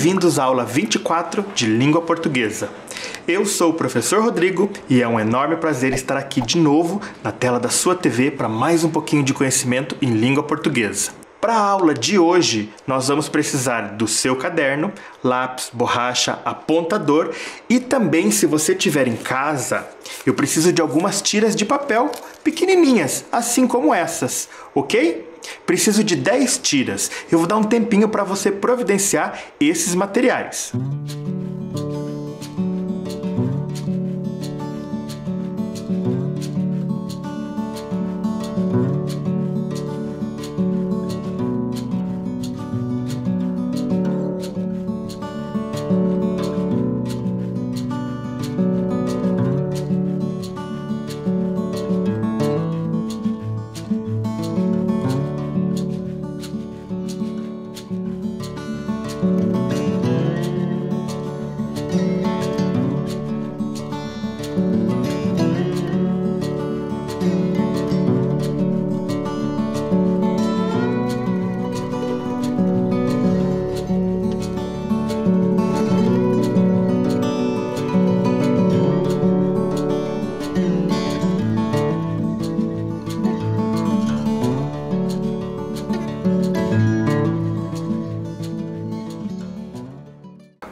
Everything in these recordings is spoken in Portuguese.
bem-vindos à aula 24 de Língua Portuguesa. Eu sou o professor Rodrigo e é um enorme prazer estar aqui de novo na tela da sua TV para mais um pouquinho de conhecimento em língua portuguesa. Para a aula de hoje, nós vamos precisar do seu caderno, lápis, borracha, apontador e também, se você tiver em casa, eu preciso de algumas tiras de papel pequenininhas, assim como essas, ok? Preciso de 10 tiras. Eu vou dar um tempinho para você providenciar esses materiais.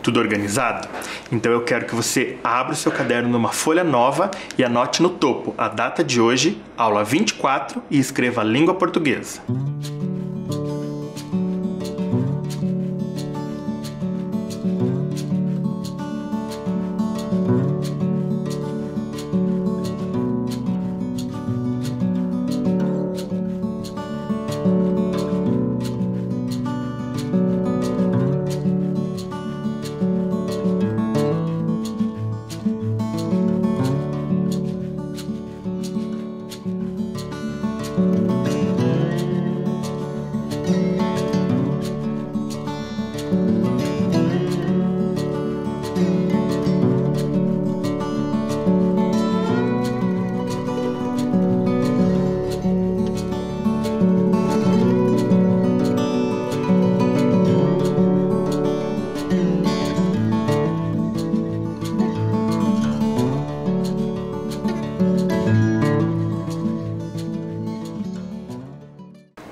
Tudo organizado? Então eu quero que você abra o seu caderno numa folha nova e anote no topo a data de hoje, aula 24, e escreva a língua portuguesa.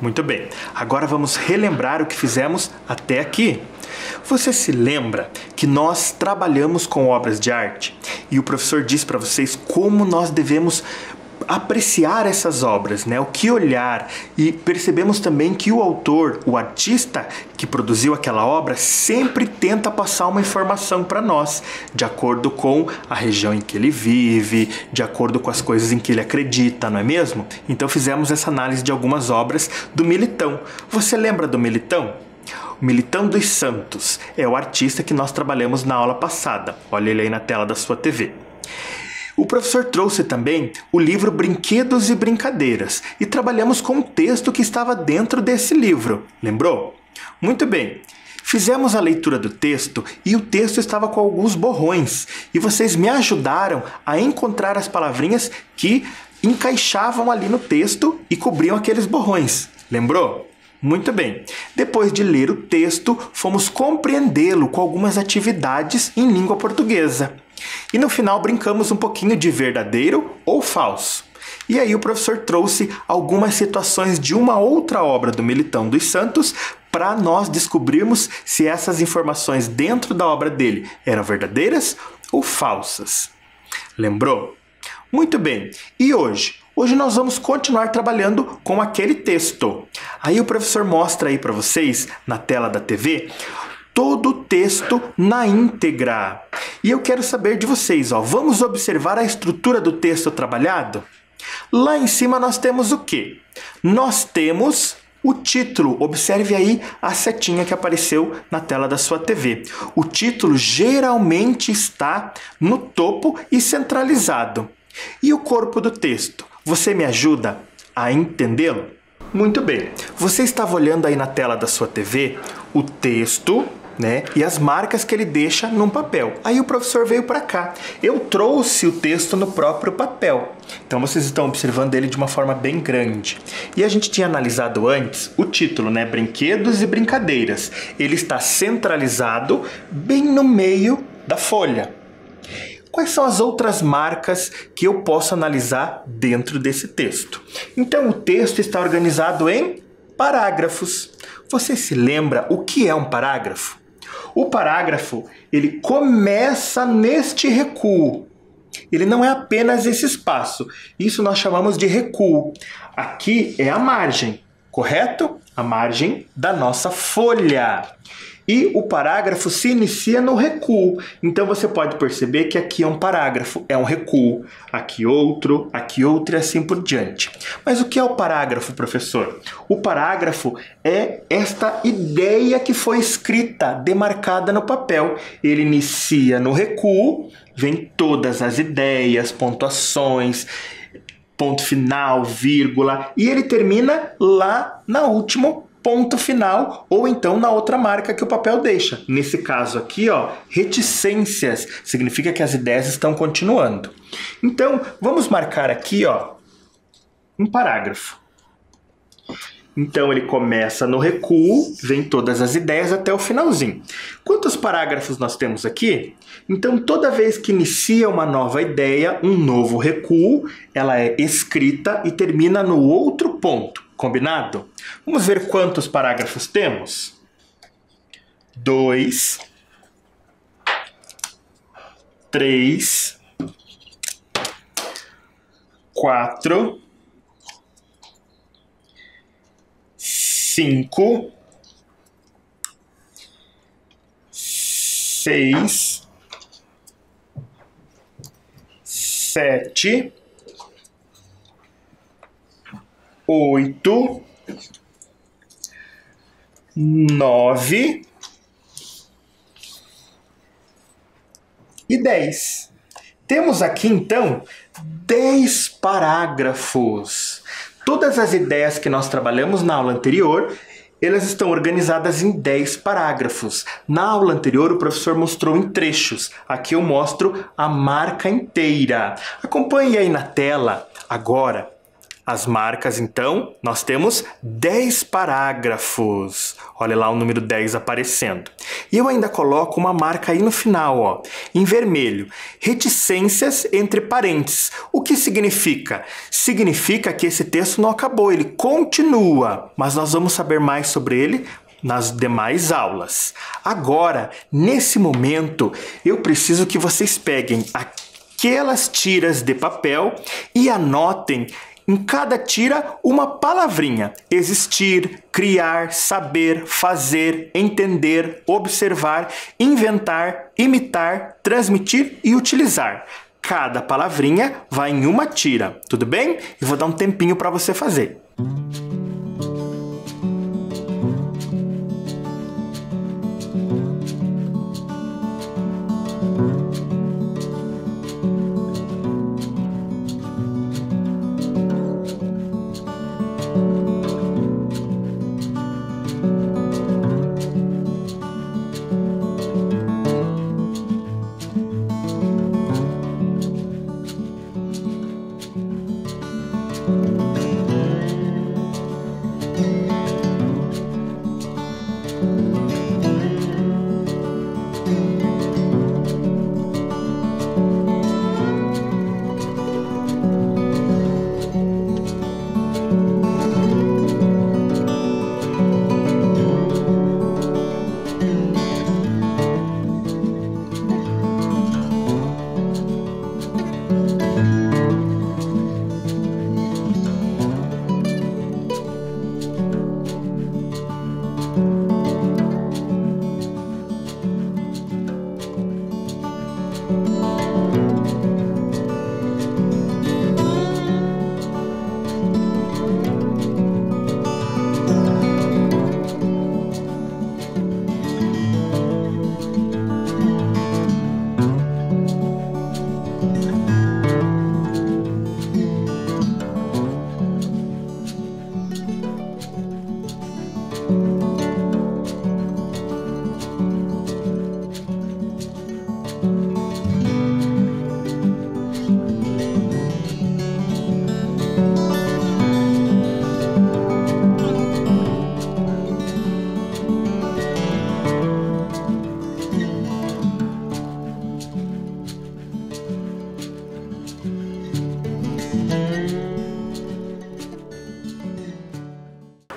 Muito bem, agora vamos relembrar o que fizemos até aqui. Você se lembra que nós trabalhamos com obras de arte e o professor disse para vocês como nós devemos apreciar essas obras, né? O que olhar, e percebemos também que o autor, o artista que produziu aquela obra, sempre tenta passar uma informação para nós, de acordo com a região em que ele vive, de acordo com as coisas em que ele acredita, não é mesmo? Então fizemos essa análise de algumas obras do Militão. Você lembra do Militão? O Militão dos Santos é o artista que nós trabalhamos na aula passada. Olha ele aí na tela da sua TV. O professor trouxe também o livro Brinquedos e Brincadeiras e trabalhamos com um texto que estava dentro desse livro. Lembrou? Muito bem. Fizemos a leitura do texto e o texto estava com alguns borrões e vocês me ajudaram a encontrar as palavrinhas que encaixavam ali no texto e cobriam aqueles borrões. Lembrou? Muito bem. Depois de ler o texto, fomos compreendê-lo com algumas atividades em língua portuguesa. E no final brincamos um pouquinho de verdadeiro ou falso. E aí o professor trouxe algumas situações de uma outra obra do Militão dos Santos para nós descobrirmos se essas informações dentro da obra dele eram verdadeiras ou falsas. Lembrou? Muito bem. E hoje? Hoje nós vamos continuar trabalhando com aquele texto. Aí o professor mostra aí para vocês, na tela da TV, todo o texto na íntegra. E eu quero saber de vocês, vamos observar a estrutura do texto trabalhado? Lá em cima nós temos o quê? Nós temos o título. Observe aí a setinha que apareceu na tela da sua TV. O título geralmente está no topo e centralizado. E o corpo do texto? Você me ajuda a entendê-lo? Muito bem. Você estava olhando aí na tela da sua TV o texto, né? E as marcas que ele deixa num papel. Aí o professor veio para cá. Eu trouxe o texto no próprio papel. Então vocês estão observando ele de uma forma bem grande. E a gente tinha analisado antes o título, né? Brinquedos e brincadeiras. Ele está centralizado bem no meio da folha. Quais são as outras marcas que eu posso analisar dentro desse texto? Então o texto está organizado em parágrafos. Você se lembra o que é um parágrafo? O parágrafo, ele começa neste recuo. Ele não é apenas esse espaço. Isso nós chamamos de recuo. Aqui é a margem, correto? A margem da nossa folha. E o parágrafo se inicia no recuo. Então você pode perceber que aqui é um parágrafo, é um recuo. Aqui outro e assim por diante. Mas o que é o parágrafo, professor? O parágrafo é esta ideia que foi escrita, demarcada no papel. Ele inicia no recuo, vem todas as ideias, pontuações, ponto final, vírgula, e ele termina lá na última ponto final, ou então na outra marca que o papel deixa. Nesse caso aqui, ó, reticências, significa que as ideias estão continuando. Então, vamos marcar aqui, ó, um parágrafo. Então, ele começa no recuo, vem todas as ideias até o finalzinho. Quantos parágrafos nós temos aqui? Então, toda vez que inicia uma nova ideia, um novo recuo, ela é escrita e termina no outro ponto. Combinado? Vamos ver quantos parágrafos temos? 2, 3, 4, 5, 6, 7, 8, 9 e 10. Temos aqui, então, 10 parágrafos. Todas as ideias que nós trabalhamos na aula anterior, elas estão organizadas em 10 parágrafos. Na aula anterior, o professor mostrou em trechos. Aqui eu mostro a marca inteira. Acompanhe aí na tela agora as marcas, então, nós temos 10 parágrafos. Olha lá o número 10 aparecendo. E eu ainda coloco uma marca aí no final, ó, em vermelho. Reticências entre parênteses. O que significa? Significa que esse texto não acabou, ele continua, mas nós vamos saber mais sobre ele nas demais aulas. Agora, nesse momento, eu preciso que vocês peguem aquelas tiras de papel e anotem em cada tira uma palavrinha. Existir, criar, saber, fazer, entender, observar, inventar, imitar, transmitir e utilizar. Cada palavrinha vai em uma tira, tudo bem? Eu vou dar um tempinho para você fazer.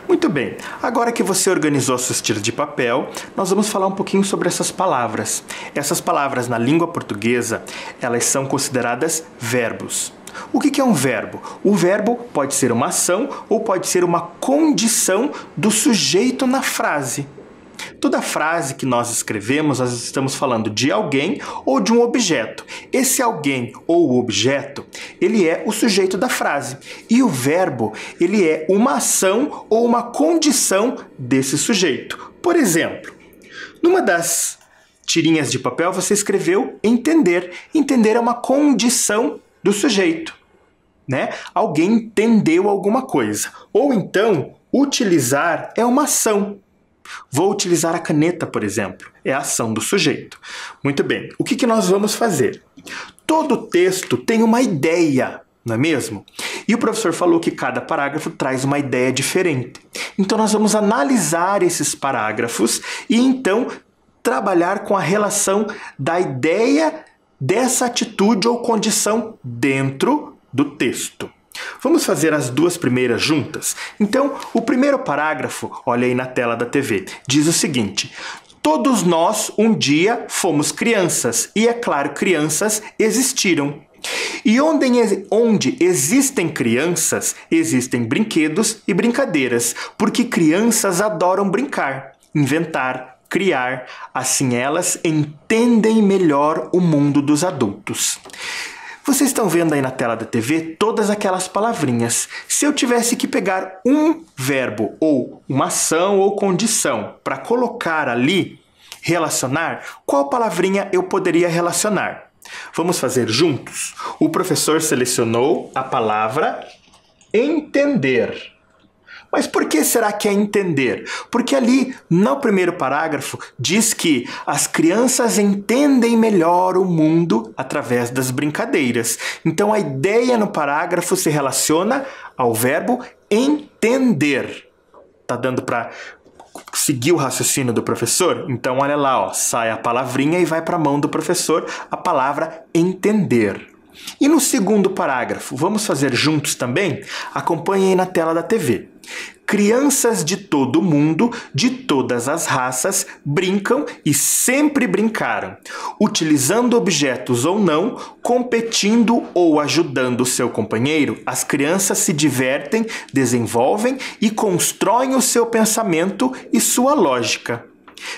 Muito bem, agora que você organizou a sua estira de papel, nós vamos falar um pouquinho sobre essas palavras. Essas palavras na língua portuguesa, elas são consideradas verbos. O que é um verbo? O verbo pode ser uma ação ou pode ser uma condição do sujeito na frase. Toda frase que nós escrevemos, nós estamos falando de alguém ou de um objeto. Esse alguém ou objeto, ele é o sujeito da frase. E o verbo, ele é uma ação ou uma condição desse sujeito. Por exemplo, numa das tirinhas de papel você escreveu entender. Entender é uma condição do sujeito, né? Alguém entendeu alguma coisa. Ou então, utilizar é uma ação. Vou utilizar a caneta, por exemplo. É a ação do sujeito. Muito bem. O que nós vamos fazer? Todo texto tem uma ideia, não é mesmo? E o professor falou que cada parágrafo traz uma ideia diferente. Então nós vamos analisar esses parágrafos e então trabalhar com a relação da ideia dessa atitude ou condição dentro do texto. Vamos fazer as duas primeiras juntas? Então, o primeiro parágrafo, olha aí na tela da TV, diz o seguinte: todos nós um dia fomos crianças, e é claro, crianças existiram. E onde existem crianças, existem brinquedos e brincadeiras, porque crianças adoram brincar, inventar, criar, assim elas entendem melhor o mundo dos adultos. Vocês estão vendo aí na tela da TV todas aquelas palavrinhas. Se eu tivesse que pegar um verbo ou uma ação ou condição para colocar ali, relacionar, qual palavrinha eu poderia relacionar? Vamos fazer juntos? O professor selecionou a palavra entender. Mas por que será que é entender? Porque ali, no primeiro parágrafo, diz que as crianças entendem melhor o mundo através das brincadeiras. Então, a ideia no parágrafo se relaciona ao verbo entender. Tá dando para seguir o raciocínio do professor? Então, olha lá, ó, sai a palavrinha e vai para a mão do professor a palavra entender. E no segundo parágrafo, vamos fazer juntos também? Acompanhem aí na tela da TV. Crianças de todo mundo, de todas as raças, brincam e sempre brincaram, utilizando objetos ou não, competindo ou ajudando o seu companheiro. As crianças se divertem, desenvolvem e constroem o seu pensamento e sua lógica.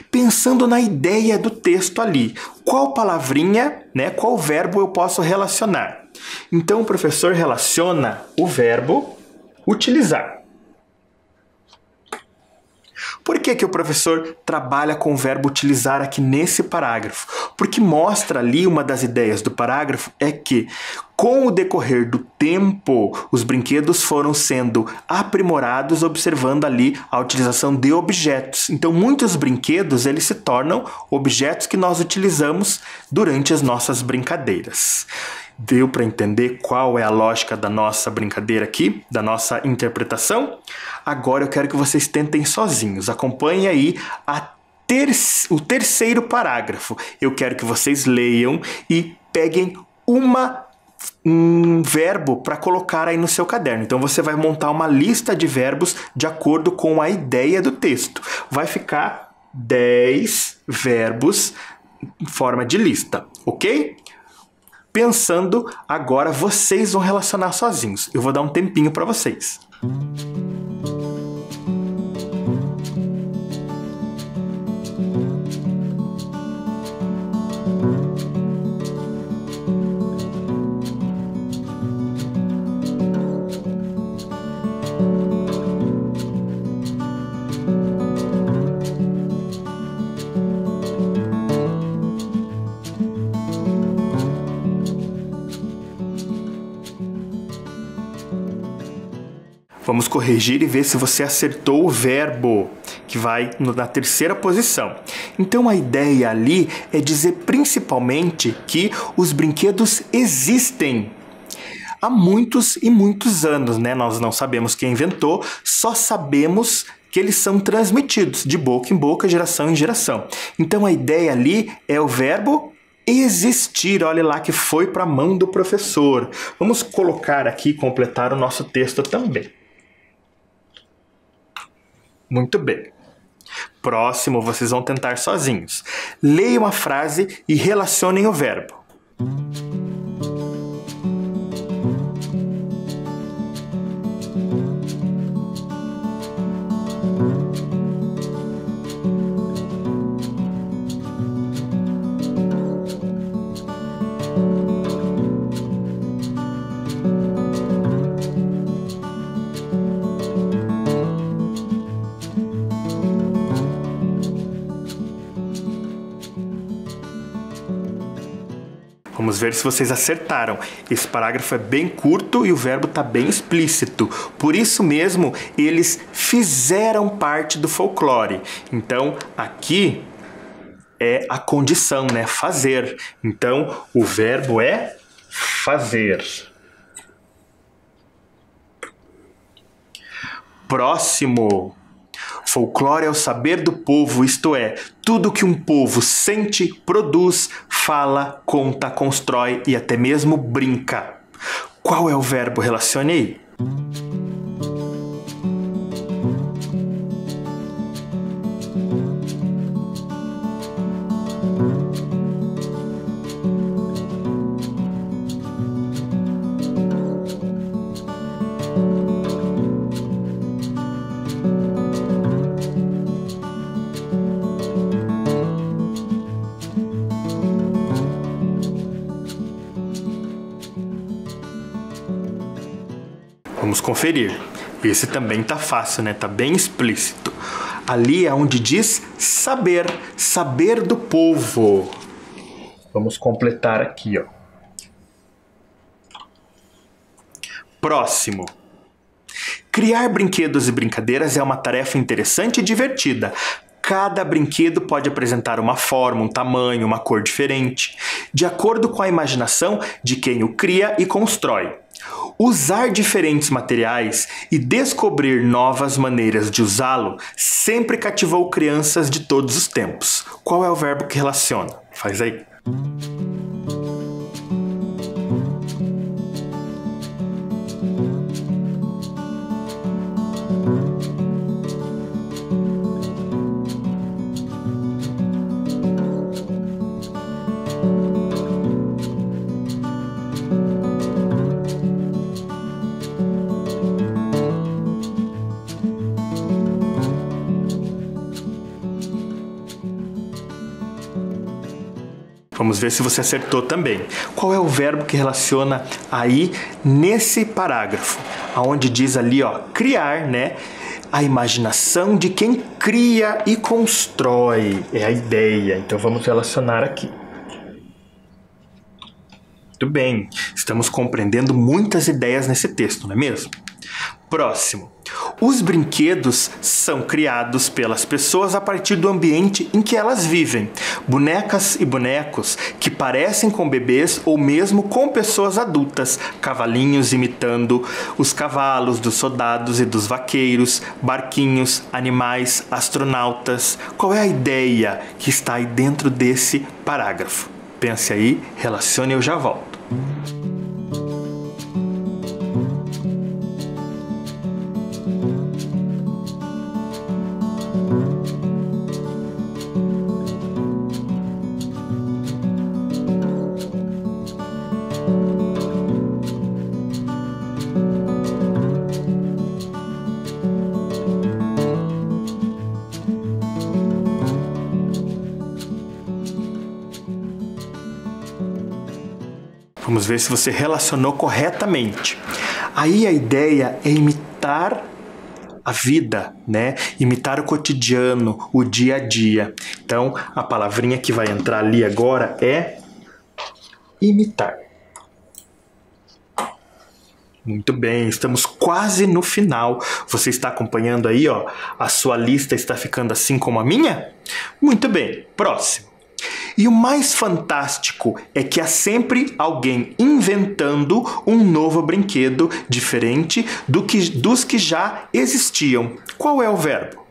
Pensando na ideia do texto ali, qual palavrinha, né, qual verbo eu posso relacionar? Então o professor relaciona o verbo utilizar. Por que o professor trabalha com o verbo utilizar aqui nesse parágrafo? Porque mostra ali, uma das ideias do parágrafo é que, com o decorrer do tempo, os brinquedos foram sendo aprimorados observando ali a utilização de objetos. Então, muitos brinquedos eles se tornam objetos que nós utilizamos durante as nossas brincadeiras. Deu para entender qual é a lógica da nossa brincadeira aqui, da nossa interpretação? Agora eu quero que vocês tentem sozinhos. Acompanhem aí o terceiro parágrafo. Eu quero que vocês leiam e peguem um verbo para colocar aí no seu caderno. Então você vai montar uma lista de verbos de acordo com a ideia do texto. Vai ficar 10 verbos em forma de lista, ok? Pensando, agora vocês vão relacionar sozinhos. Eu vou dar um tempinho para vocês. Vamos corrigir e ver se você acertou o verbo, que vai na terceira posição. Então a ideia ali é dizer principalmente que os brinquedos existem. há muitos e muitos anos, né? Nós não sabemos quem inventou, só sabemos que eles são transmitidos de boca em boca, geração em geração. Então a ideia ali é o verbo existir. Olha lá que foi para a mão do professor. Vamos colocar aqui, completar o nosso texto também. Muito bem. Próximo, vocês vão tentar sozinhos. Leiam a frase e relacionem o verbo. Vamos ver se vocês acertaram. Esse parágrafo é bem curto e o verbo está bem explícito. Por isso mesmo, eles fizeram parte do folclore. Então, aqui é a condição, né? Fazer. Então, o verbo é fazer. Próximo. Folclore é o saber do povo, isto é, tudo que um povo sente, produz, fala, conta, constrói e até mesmo brinca. Qual é o verbo? Relacione aí. Vamos conferir. Esse também tá fácil, né? Tá bem explícito. Ali é onde diz saber, saber do povo. Vamos completar aqui, ó. Próximo. Criar brinquedos e brincadeiras é uma tarefa interessante e divertida. Cada brinquedo pode apresentar uma forma, um tamanho, uma cor diferente, de acordo com a imaginação de quem o cria e constrói. Usar diferentes materiais e descobrir novas maneiras de usá-lo sempre cativou crianças de todos os tempos. Qual é o verbo que relaciona? Faz aí. Vamos ver se você acertou também. Qual é o verbo que relaciona aí nesse parágrafo? Onde diz ali, ó, criar, né? A imaginação de quem cria e constrói. É a ideia. Então vamos relacionar aqui. Muito bem. Estamos compreendendo muitas ideias nesse texto, não é mesmo? Próximo. Os brinquedos são criados pelas pessoas a partir do ambiente em que elas vivem. Bonecas e bonecos que parecem com bebês ou mesmo com pessoas adultas. Cavalinhos imitando os cavalos dos soldados e dos vaqueiros. Barquinhos, animais, astronautas. Qual é a ideia que está aí dentro desse parágrafo? Pense aí, relacione e eu já volto. Vamos ver se você relacionou corretamente. Aí a ideia é imitar a vida, né? Imitar o cotidiano, o dia a dia. Então, a palavrinha que vai entrar ali agora é imitar. Muito bem, estamos quase no final. Você está acompanhando aí, ó? A sua lista está ficando assim como a minha? Muito bem, próximo. E o mais fantástico é que há sempre alguém inventando um novo brinquedo diferente dos que já existiam. Qual é o verbo?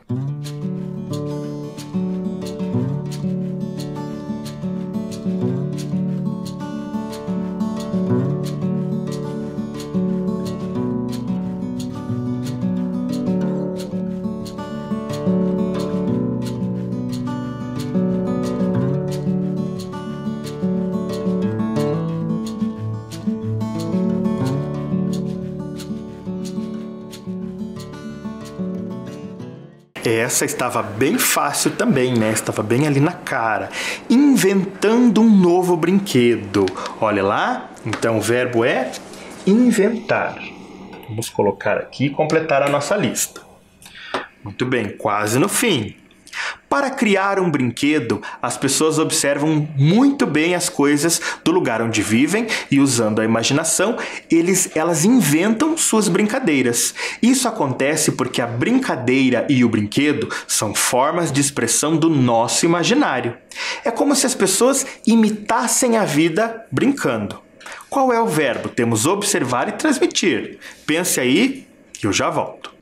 Essa estava bem fácil também, né? Estava bem ali na cara. Inventando um novo brinquedo. Olha lá. Então o verbo é inventar. Vamos colocar aqui e completar a nossa lista. Muito bem, quase no fim. Para criar um brinquedo, as pessoas observam muito bem as coisas do lugar onde vivem e, usando a imaginação, elas inventam suas brincadeiras. Isso acontece porque a brincadeira e o brinquedo são formas de expressão do nosso imaginário. É como se as pessoas imitassem a vida brincando. Qual é o verbo? Temos observar e transmitir. Pense aí que eu já volto.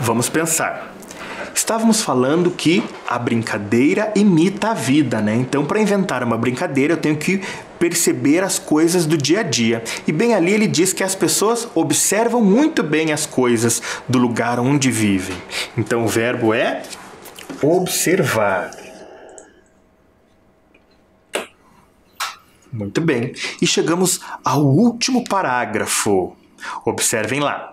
Vamos pensar. Estávamos falando que a brincadeira imita a vida, né? Então, para inventar uma brincadeira, eu tenho que perceber as coisas do dia a dia. E bem ali ele diz que as pessoas observam muito bem as coisas do lugar onde vivem. Então, o verbo é observar. Muito bem. E chegamos ao último parágrafo. Observem lá.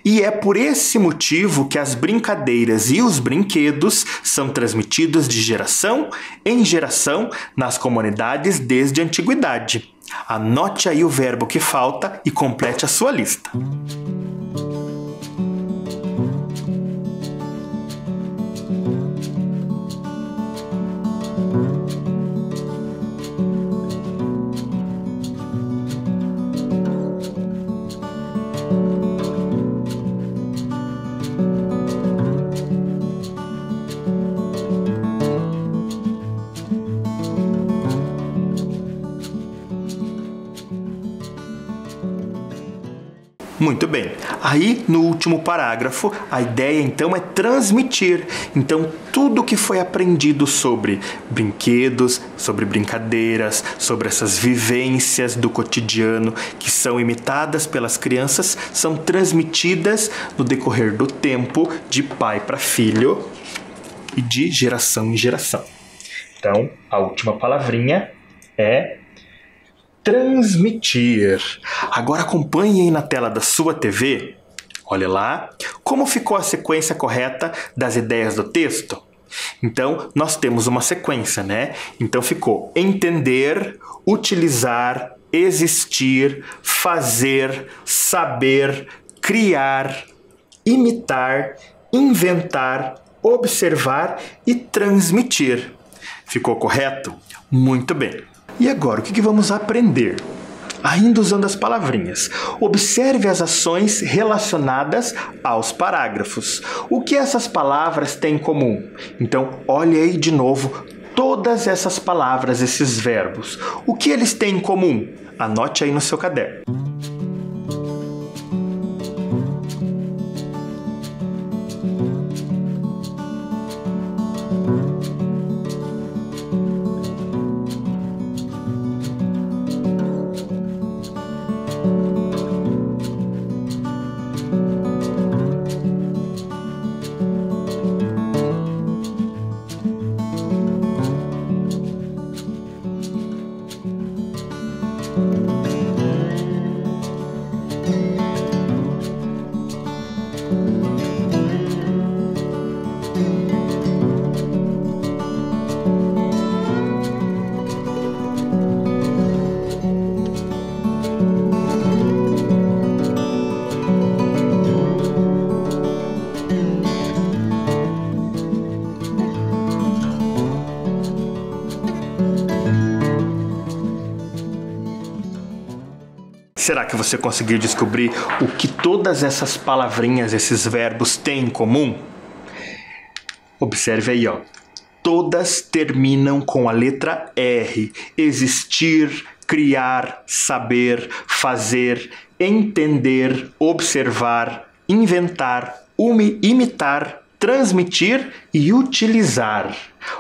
E é por esse motivo que as brincadeiras e os brinquedos são transmitidos de geração em geração nas comunidades desde a antiguidade. Anote aí o verbo que falta e complete a sua lista. Muito bem. Aí, no último parágrafo, a ideia então é transmitir. Então, tudo que foi aprendido sobre brinquedos, sobre brincadeiras, sobre essas vivências do cotidiano que são imitadas pelas crianças, são transmitidas no decorrer do tempo de pai para filho e de geração em geração. Então, a última palavrinha é transmitir. Agora acompanhe aí na tela da sua TV, olha lá, como ficou a sequência correta das ideias do texto. Então, nós temos uma sequência, né? Então ficou entender, utilizar, existir, fazer, saber, criar, imitar, inventar, observar e transmitir. Ficou correto? Muito bem. E agora, o que vamos aprender? Ainda usando as palavrinhas. Observe as ações relacionadas aos parágrafos. O que essas palavras têm em comum? Então, olhe aí de novo todas essas palavras, esses verbos. O que eles têm em comum? Anote aí no seu caderno. será que você conseguiu descobrir o que todas essas palavrinhas, esses verbos têm em comum? Observe aí, ó. Todas terminam com a letra R. Existir, criar, saber, fazer, entender, observar, inventar, imitar, transmitir e utilizar.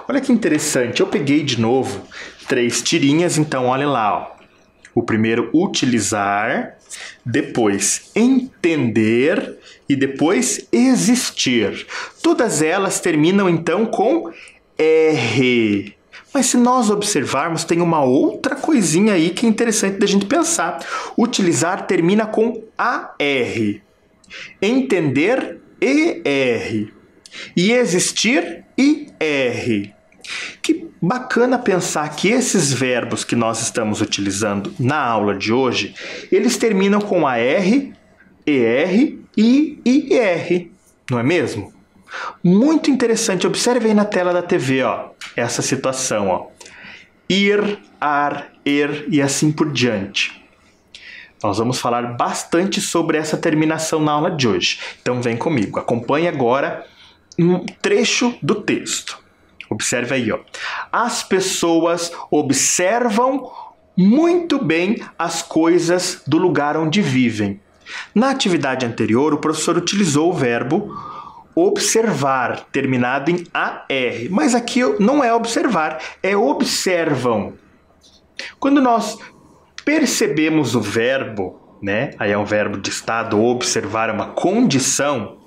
Olha que interessante, eu peguei de novo 3 tirinhas, então olha lá, ó. O primeiro, utilizar, depois entender e depois existir. Todas elas terminam então com R. Mas se nós observarmos, tem uma outra coisinha aí que é interessante da gente pensar. Utilizar termina com AR. Entender, ER. E existir, IR. Que bacana pensar que esses verbos que nós estamos utilizando na aula de hoje, eles terminam com AR, ER e IR, não é mesmo? Muito interessante, observe aí na tela da TV, ó, essa situação, ó. Ir, ar, er e assim por diante. Nós vamos falar bastante sobre essa terminação na aula de hoje. Então vem comigo, acompanhe agora um trecho do texto. Observe aí, ó. As pessoas observam muito bem as coisas do lugar onde vivem. Na atividade anterior, o professor utilizou o verbo observar, terminado em AR. Mas aqui não é observar, é observam. Quando nós percebemos o verbo, né? Aí é um verbo de estado, observar é uma condição.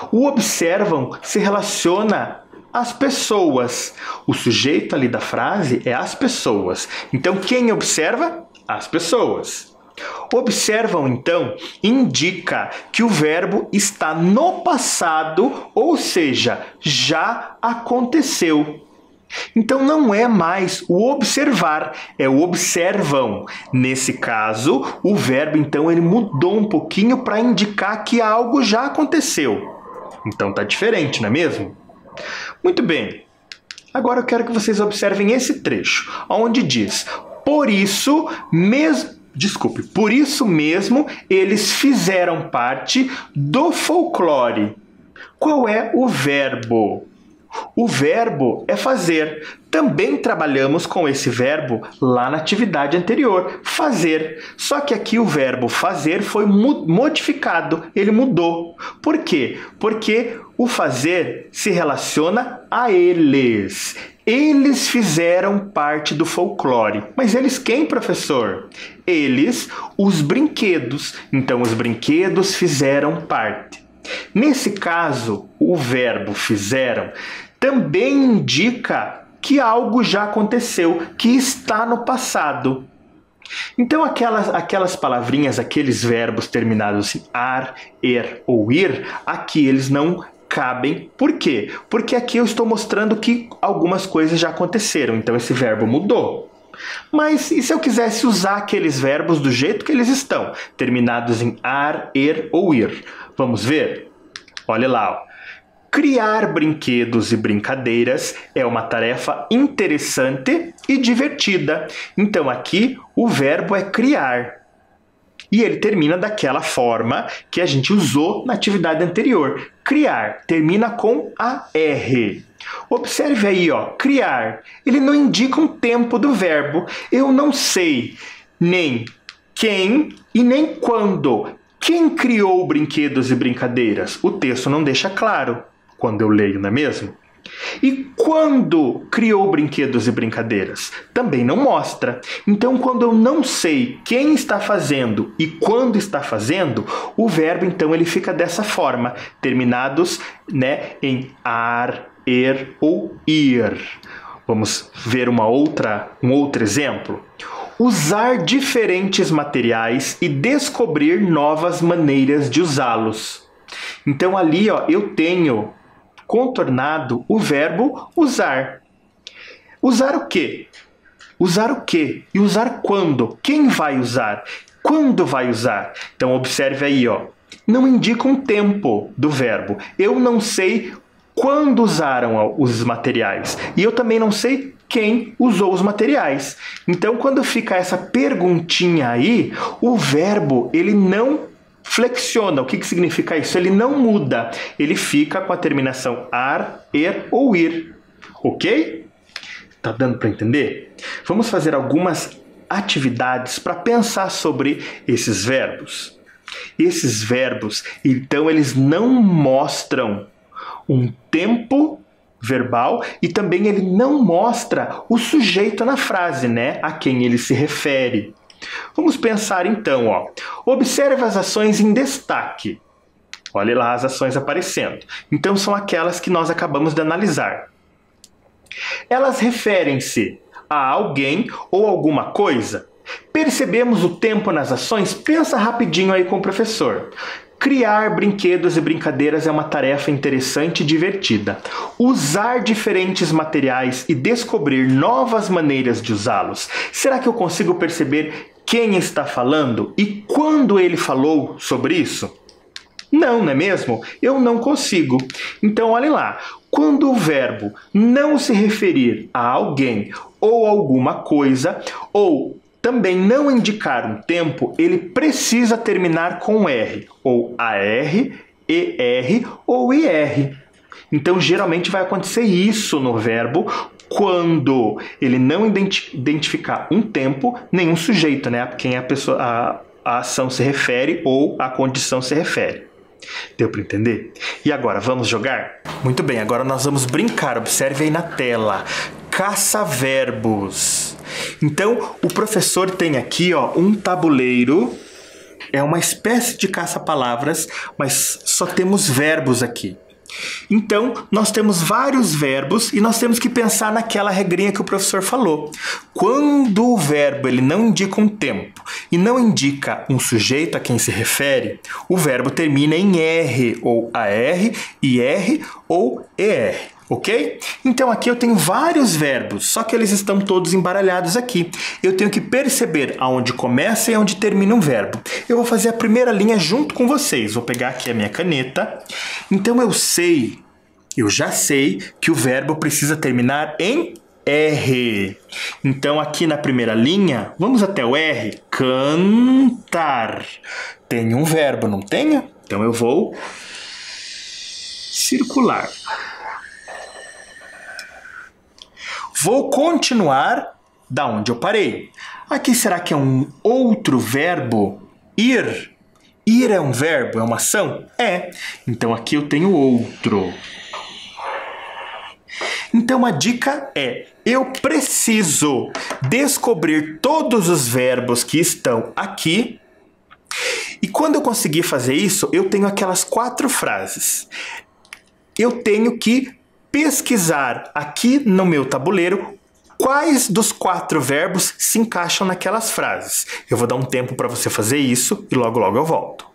O observam se relaciona às pessoas. O sujeito ali da frase é as pessoas. Então, quem observa? As pessoas. Observam, então, indica que o verbo está no passado, ou seja, já aconteceu. Então não é mais o observar, é o observam. Nesse caso, o verbo então ele mudou um pouquinho para indicar que algo já aconteceu. Então tá diferente, não é mesmo? Muito bem. Agora eu quero que vocês observem esse trecho, onde diz: por isso mesmo eles fizeram parte do folclore. Qual é o verbo? O verbo é fazer. Também trabalhamos com esse verbo lá na atividade anterior, fazer. Só que aqui o verbo fazer foi modificado, ele mudou. Por quê? Porque o fazer se relaciona a eles. Eles fizeram parte do folclore. Mas eles quem, professor? Eles, os brinquedos. Então, os brinquedos fizeram parte. Nesse caso, o verbo fizeram também indica que algo já aconteceu, que está no passado. Então, aquelas palavrinhas, aqueles verbos terminados em ar, er ou ir, aqui eles não cabem. Por quê? Porque aqui eu estou mostrando que algumas coisas já aconteceram, então esse verbo mudou. Mas e se eu quisesse usar aqueles verbos do jeito que eles estão, terminados em ar, er ou ir? Vamos ver? Olha lá, ó. Criar brinquedos e brincadeiras é uma tarefa interessante e divertida. Então aqui o verbo é criar. E ele termina daquela forma que a gente usou na atividade anterior. Criar termina com AR. Observe aí, ó, criar. Ele não indica um tempo do verbo. Eu não sei nem quem e nem quando. Quem criou brinquedos e brincadeiras? O texto não deixa claro quando eu leio, não é mesmo? E quando criou brinquedos e brincadeiras? Também não mostra. Então, quando eu não sei quem está fazendo e quando está fazendo, o verbo, então, ele fica dessa forma, terminados, né, em ar, er ou ir. Vamos ver um outro exemplo. Usar diferentes materiais e descobrir novas maneiras de usá-los. Então, ali, ó, eu tenho contornado o verbo usar. Usar o quê? Usar o quê? E usar quando? Quem vai usar? Quando vai usar? Então, observe aí, ó. Não indica um tempo do verbo. Eu não sei quando usaram os materiais. E eu também não sei quem usou os materiais. Então, quando fica essa perguntinha aí, o verbo ele não flexiona. O que significa isso? Ele não muda. Ele fica com a terminação ar, er ou ir. Ok? Tá dando para entender? Vamos fazer algumas atividades para pensar sobre esses verbos. Esses verbos, então, eles não mostram um tempo verbal e também ele não mostra o sujeito na frase, né? A quem ele se refere. Vamos pensar então, ó. Observe as ações em destaque. Olhe lá as ações aparecendo. Então são aquelas que nós acabamos de analisar. Elas referem-se a alguém ou alguma coisa? Percebemos o tempo nas ações? Pensa rapidinho aí com o professor. Criar brinquedos e brincadeiras é uma tarefa interessante e divertida. Usar diferentes materiais e descobrir novas maneiras de usá-los. Será que eu consigo perceber quem está falando e quando ele falou sobre isso? Não, não é mesmo? Eu não consigo. Então, olhem lá. Quando o verbo não se referir a alguém ou alguma coisa, ou também não indicar um tempo, ele precisa terminar com R, ou AR, ER ou IR. Então, geralmente vai acontecer isso no verbo quando ele não identificar um tempo, nem um sujeito, né? A quem a ação se refere ou a condição se refere. Deu para entender? E agora, vamos jogar? Muito bem, agora nós vamos brincar. Observe aí na tela. Caça-verbos. Então, o professor tem aqui, ó, um tabuleiro. É uma espécie de caça-palavras, mas só temos verbos aqui. Então, nós temos vários verbos e nós temos que pensar naquela regrinha que o professor falou. Quando o verbo ele não indica um tempo e não indica um sujeito a quem se refere, o verbo termina em R, ou AR, IR ou ER. Ok? Então aqui eu tenho vários verbos, só que eles estão todos embaralhados aqui. Eu tenho que perceber aonde começa e aonde termina um verbo. Eu vou fazer a primeira linha junto com vocês. Vou pegar aqui a minha caneta. Então eu já sei que o verbo precisa terminar em R. Então aqui na primeira linha, vamos até o R. Cantar. Tem um verbo, não tem? Então eu vou circular. Vou continuar da onde eu parei. Aqui será que é um outro verbo? Ir. Ir é um verbo? É uma ação? É. Então aqui eu tenho outro. Então a dica é: eu preciso descobrir todos os verbos que estão aqui. E quando eu conseguir fazer isso, eu tenho aquelas 4 frases. Eu tenho que pesquisar aqui no meu tabuleiro quais dos 4 verbos se encaixam naquelas frases. Eu vou dar um tempo para você fazer isso e logo logo eu volto.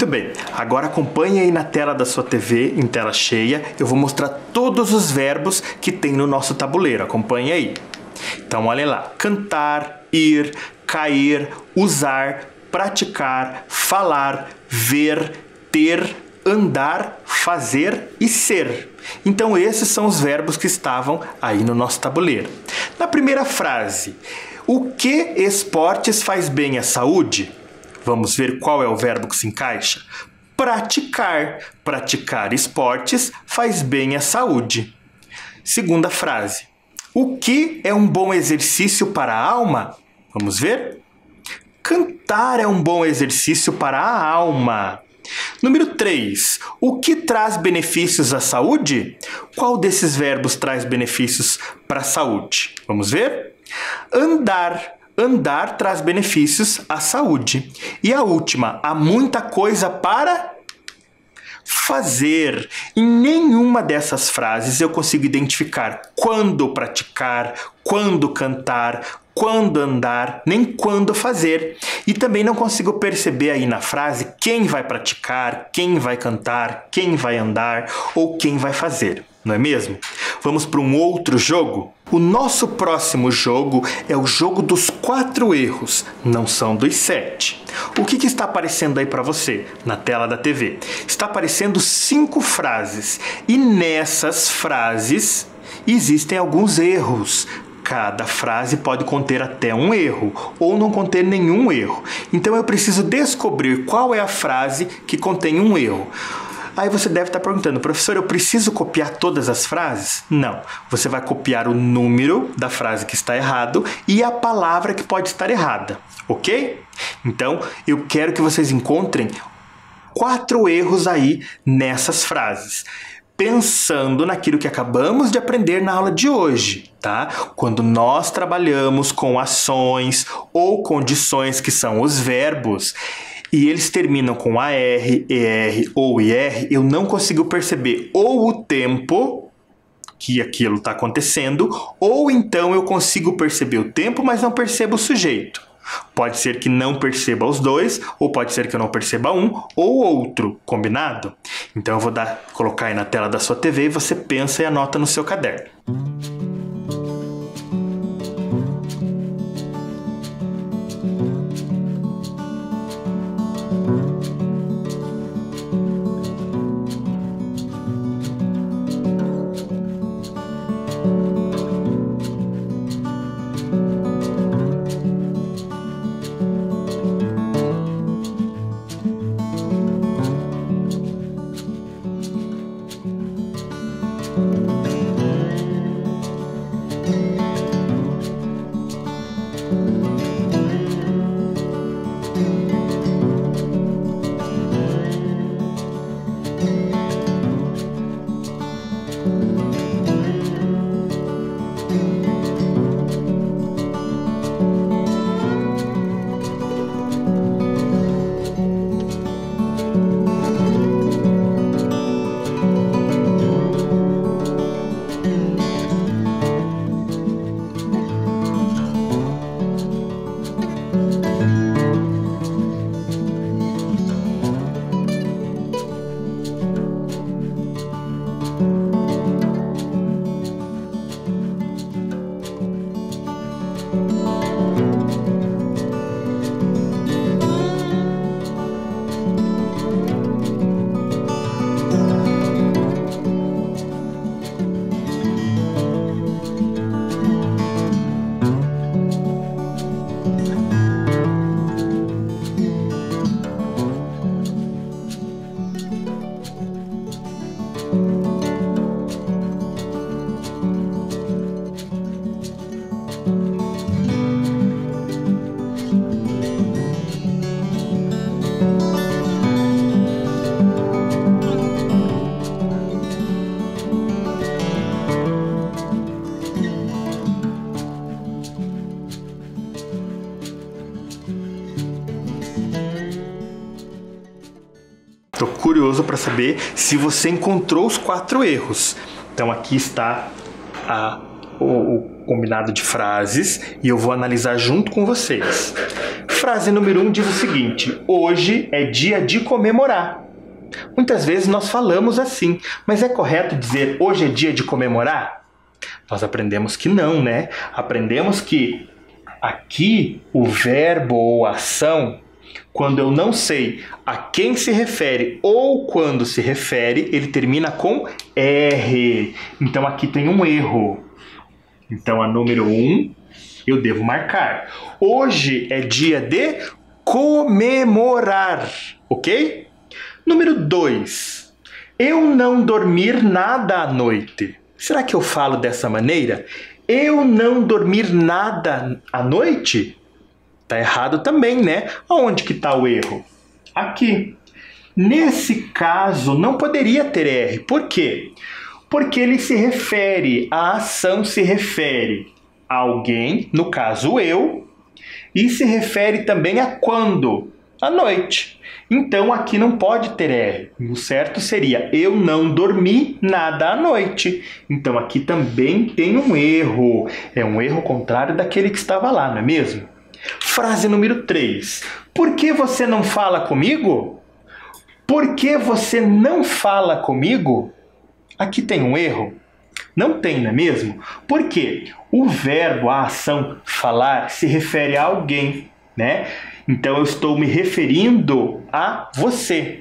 Muito bem, agora acompanhe aí na tela da sua TV, em tela cheia, eu vou mostrar todos os verbos que tem no nosso tabuleiro, acompanhe aí. Então olha lá, cantar, ir, cair, usar, praticar, falar, ver, ter, andar, fazer e ser. Então esses são os verbos que estavam aí no nosso tabuleiro. Na primeira frase, o que esportes faz bem à saúde? Vamos ver qual é o verbo que se encaixa. Praticar. Praticar esportes faz bem à saúde. Segunda frase. O que é um bom exercício para a alma? Vamos ver? Cantar é um bom exercício para a alma. Número 3. O que traz benefícios à saúde? Qual desses verbos traz benefícios para a saúde? Vamos ver? Andar. Andar traz benefícios à saúde. E a última, há muita coisa para fazer. Em nenhuma dessas frases eu consigo identificar quando praticar, quando cantar, quando andar, nem quando fazer. E também não consigo perceber aí na frase quem vai praticar, quem vai cantar, quem vai andar ou quem vai fazer. Não é mesmo? Vamos para um outro jogo? O nosso próximo jogo é o jogo dos 4 erros, não são dos 7. O que está aparecendo aí para você na tela da TV? Está aparecendo 5 frases e nessas frases existem alguns erros. Cada frase pode conter até um erro ou não conter nenhum erro. Então eu preciso descobrir qual é a frase que contém um erro. Aí você deve estar perguntando, professor, eu preciso copiar todas as frases? Não, você vai copiar o número da frase que está errado e a palavra que pode estar errada, ok? Então, eu quero que vocês encontrem 4 erros aí nessas frases, pensando naquilo que acabamos de aprender na aula de hoje, tá? Quando nós trabalhamos com ações ou condições que são os verbos, e eles terminam com AR, ER ou IR, eu não consigo perceber ou o tempo que aquilo está acontecendo, ou então eu consigo perceber o tempo, mas não percebo o sujeito. Pode ser que não perceba os dois, ou pode ser que eu não perceba um ou outro, combinado? Então eu vou colocar aí na tela da sua TV e você pensa e anota no seu caderno. Estou curioso para saber se você encontrou os 4 erros. Então aqui está o combinado de frases e eu vou analisar junto com vocês. Frase número 1 diz o seguinte: hoje é dia de comemorar. Muitas vezes nós falamos assim, mas é correto dizer hoje é dia de comemorar? Nós aprendemos que não, né? Aprendemos que aqui o verbo ou ação, quando eu não sei a quem se refere ou quando se refere, ele termina com R. Então aqui tem um erro. Então a número 1 eu devo marcar. Hoje é dia de comemorar, ok? Número 2. Eu não dormir nada à noite. Será que eu falo dessa maneira? Eu não dormir nada à noite? Tá errado também, né? Aonde que tá o erro? Aqui. Nesse caso, não poderia ter R. Por quê? Porque ele se refere, a ação se refere a alguém, no caso eu, e se refere também a quando? À noite. Então aqui não pode ter R. O certo seria eu não dormi nada à noite. Então aqui também tem um erro. É um erro contrário daquele que estava lá, não é mesmo? Frase número 3. Por que você não fala comigo? Por que você não fala comigo? Aqui tem um erro? Não tem, não é mesmo? Por quê? O verbo, a ação falar, se refere a alguém, né? Então eu estou me referindo a você.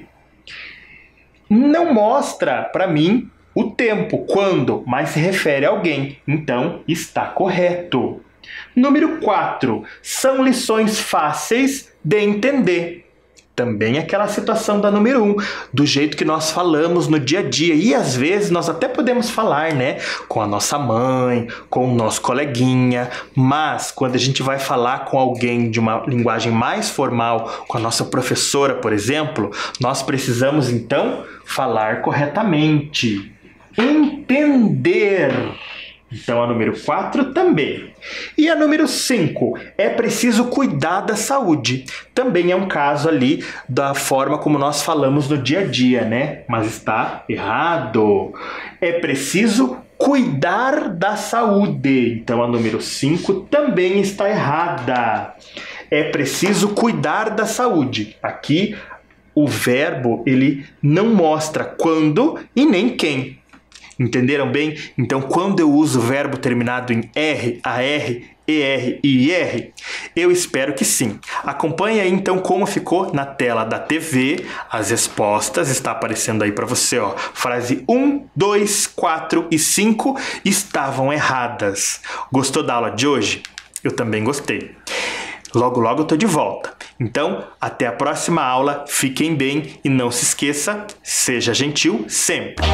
Não mostra para mim o tempo, quando, mas se refere a alguém. Então está correto. Número 4. São lições fáceis de entender. Também aquela situação da número 1, do jeito que nós falamos no dia a dia. E às vezes nós até podemos falar, né, com a nossa mãe, com o nosso coleguinha, mas quando a gente vai falar com alguém de uma linguagem mais formal, com a nossa professora, por exemplo, nós precisamos então falar corretamente. Entender. Então a número 4 também. E a número 5, é preciso cuidar da saúde. Também é um caso ali da forma como nós falamos no dia a dia, né? Mas está errado. É preciso cuidar da saúde. Então a número 5 também está errada. É preciso cuidar da saúde. Aqui o verbo ele não mostra quando e nem quem. Entenderam bem? Então, quando eu uso o verbo terminado em R, AR, ER e IR, eu espero que sim. Acompanhe aí, então, como ficou na tela da TV. As respostas está aparecendo aí para você, ó. Frase 1, 2, 4 e 5 estavam erradas. Gostou da aula de hoje? Eu também gostei. Logo, logo eu tô de volta. Então, até a próxima aula. Fiquem bem e não se esqueça, seja gentil sempre.